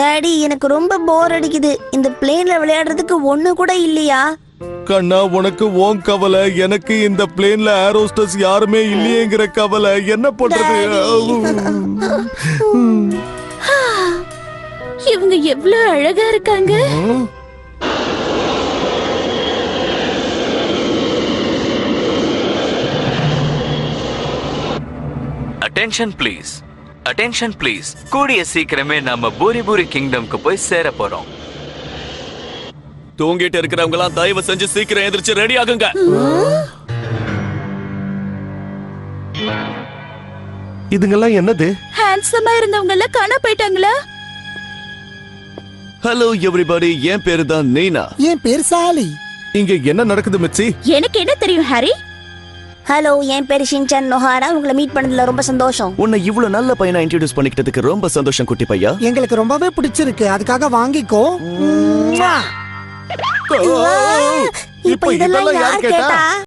Daddy எனக்கு ரொம்ப போர் அடிக்குது. இந்த பிளேன்ல விளையாடுறதுக்கு ஒண்ணு கூட இல்லையா? கண்ணா, உனக்கு ஓன் கவலை, எனக்கு இந்த பிளேன்ல ஏரோஸ்டஸ் யாருமே இல்லையேங்கிற கவலை. என்ன பண்றது? இவங்க எவ்வளவு அழகா இருக்காங்க. Attention please, attention please. கூடிய சீக்கிரமே நம்ம பூரி கிங்டம்க்கு போய் சேர போறோம். தூங்கிட்டு இருக்கிறவங்க எல்லாம் தயவு செஞ்சு சீக்கிரம் எந்திரிச்சு ரெடி ஆகுங்க. இதுங்கெல்லாம் என்னது? ஹேண்ட்ஸமா இருந்தவங்க எல்லாம் காண போயிட்டாங்களா? ஹலோ எவ்ரிபடி, என் பேரு தான் நீனா. என் பேர் சாலி. இங்க என்ன நடக்குது மிச்சி? எனக்கு என்ன தெரியும் ஹாரி? ஹலோ, என் பேரு ஷின்சான் நொஹாரா. உங்களை மீட் பண்ணதுல ரொம்ப சந்தோஷம். உன்னை இவ்வளவு நல்ல பையனா இன்ட்ரோடியூஸ் பண்ணிக்கிட்டதுக்கு ரொம்ப சந்தோஷம் குட்டி பையா. எங்களுக்கு ரொம்பவே பிடிச்சிருக்கு, அதுக்காக வாங்கிக்கோ. இப்ப இதெல்லாம் யார் கேட்டா?